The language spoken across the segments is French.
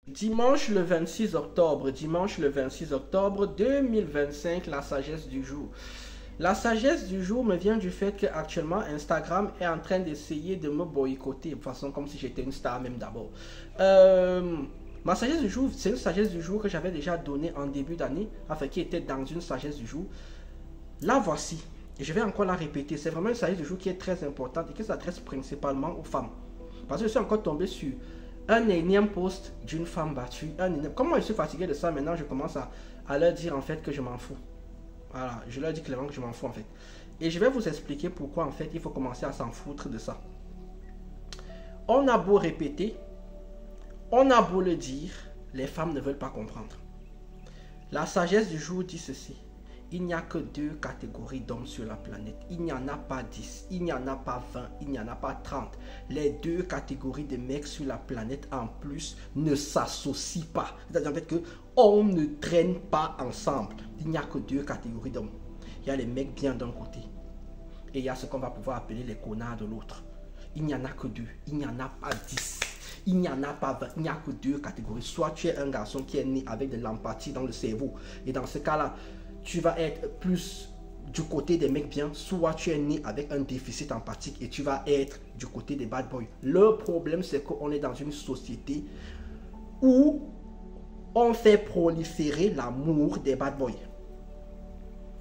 Dimanche le 26 octobre 2025, la sagesse du jour. La sagesse du jour me vient du fait qu'actuellement Instagram est en train d'essayer de me boycotter, de façon comme si j'étais une star même d'abord. Ma sagesse du jour, c'est une sagesse du jour que j'avais déjà donnée en début d'année, enfin qui était dans une sagesse du jour. La voici, et je vais encore la répéter. C'est vraiment une sagesse du jour qui est très importante et qui s'adresse principalement aux femmes. Parce que je suis encore tombé sur un énième post d'une femme battue. Comment je suis fatigué de ça maintenant, je commence à leur dire en fait que je m'en fous. Voilà, je leur dis clairement que je m'en fous en fait. Et je vais vous expliquer pourquoi en fait il faut commencer à s'en foutre de ça. On a beau répéter, on a beau le dire, les femmes ne veulent pas comprendre. La sagesse du jour dit ceci. Il n'y a que 2 catégories d'hommes sur la planète. Il n'y en a pas 10, il n'y en a pas 20, il n'y en a pas 30. Les 2 catégories de mecs sur la planète en plus ne s'associent pas. C'est-à-dire en fait qu'on ne traîne pas ensemble. Il n'y a que 2 catégories d'hommes. Il y a les mecs bien d'un côté et il y a ce qu'on va pouvoir appeler les connards de l'autre. Il n'y en a que 2, il n'y en a pas 10. Il n'y en a pas 20, il n'y a que 2 catégories. Soit tu es un garçon qui est né avec de l'empathie dans le cerveau. Et dans ce cas-là, tu vas être plus du côté des mecs bien, soit tu es né avec un déficit empathique et tu vas être du côté des bad boys. Le problème, c'est qu'on est dans une société où on fait proliférer l'amour des bad boys.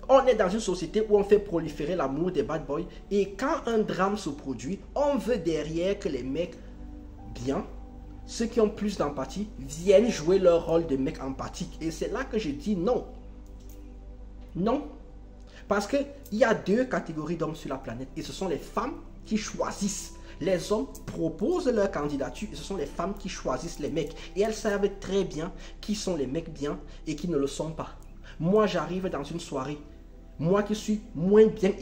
On est dans une société où on fait proliférer l'amour des bad boys et quand un drame se produit, on veut derrière que les mecs bien, ceux qui ont plus d'empathie, viennent jouer leur rôle de mec empathique. Et c'est là que je dis non. Non, parce qu'il y a 2 catégories d'hommes sur la planète et ce sont les femmes qui choisissent. Les hommes proposent leur candidature et ce sont les femmes qui choisissent les mecs. Et elles savent très bien qui sont les mecs bien et qui ne le sont pas. Moi, j'arrive dans une soirée, moi qui suis moins bien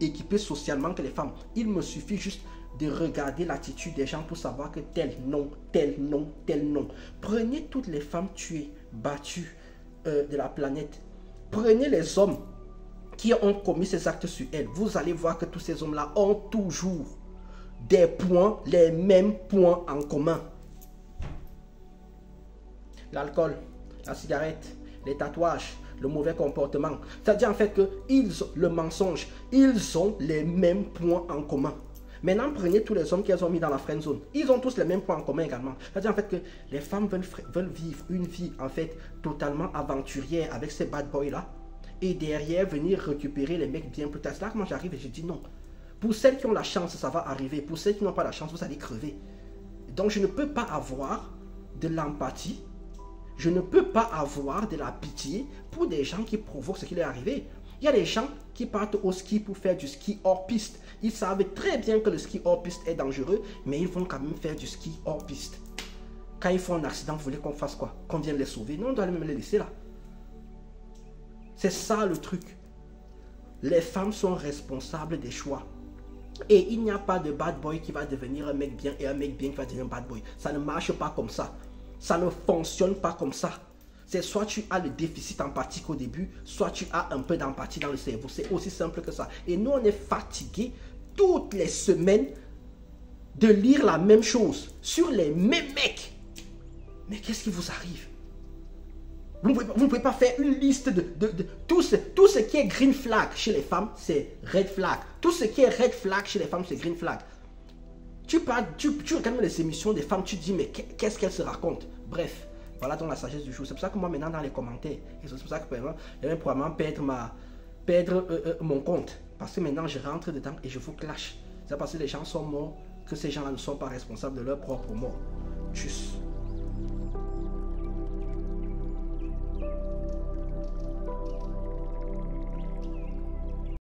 équipé socialement que les femmes, il me suffit juste de regarder l'attitude des gens pour savoir que tel non, tel non, tel non. Prenez toutes les femmes tuées, battues de la planète. Prenez les hommes qui ont commis ces actes sur elles. Vous allez voir que tous ces hommes-là ont toujours des points, les mêmes points en commun. L'alcool, la cigarette, les tatouages, le mauvais comportement. C'est-à-dire en fait que le mensonge, ils ont les mêmes points en commun. Maintenant, prenez tous les hommes qu'elles ont mis dans la friend zone. Ils ont tous les mêmes points en commun également. C'est-à-dire en fait que les femmes veulent vivre une vie en fait totalement aventurière avec ces bad boys là. Et derrière venir récupérer les mecs bien plus tard. C'est là que moi j'arrive et je dis non. Pour celles qui ont la chance, ça va arriver. Pour celles qui n'ont pas la chance, vous allez crever. Donc je ne peux pas avoir de l'empathie. Je ne peux pas avoir de la pitié pour des gens qui provoquent ce qui leur est arrivé. Il y a des gens qui partent au ski pour faire du ski hors piste. Ils savent très bien que le ski hors piste est dangereux, mais ils vont quand même faire du ski hors piste. Quand ils font un accident, vous voulez qu'on fasse quoi? Qu'on vienne les sauver? Non, on doit même les laisser là. C'est ça le truc. Les femmes sont responsables des choix. Et il n'y a pas de bad boy qui va devenir un mec bien et un mec bien qui va devenir un bad boy. Ça ne marche pas comme ça. Ça ne fonctionne pas comme ça. C'est soit tu as le déficit empathique au début, soit tu as un peu d'empathie dans le cerveau. C'est aussi simple que ça. Et nous, on est fatigués toutes les semaines de lire la même chose sur les mêmes mecs. Mais qu'est-ce qui vous arrive? Vous ne pouvez pas faire une liste de tout ce qui est green flag chez les femmes, c'est red flag. Tout ce qui est red flag chez les femmes, c'est green flag. Tu regardes les émissions des femmes, tu te dis, mais qu'est-ce qu'elles se racontent? Bref. Voilà donc la sagesse du jour. C'est pour ça que moi maintenant dans les commentaires, et c'est pour ça que je vais probablement perdre mon compte. Parce que maintenant je rentre dedans et je vous clash. C'est parce que les gens sont morts que ces gens-là ne sont pas responsables de leur propre mort. Tchuss.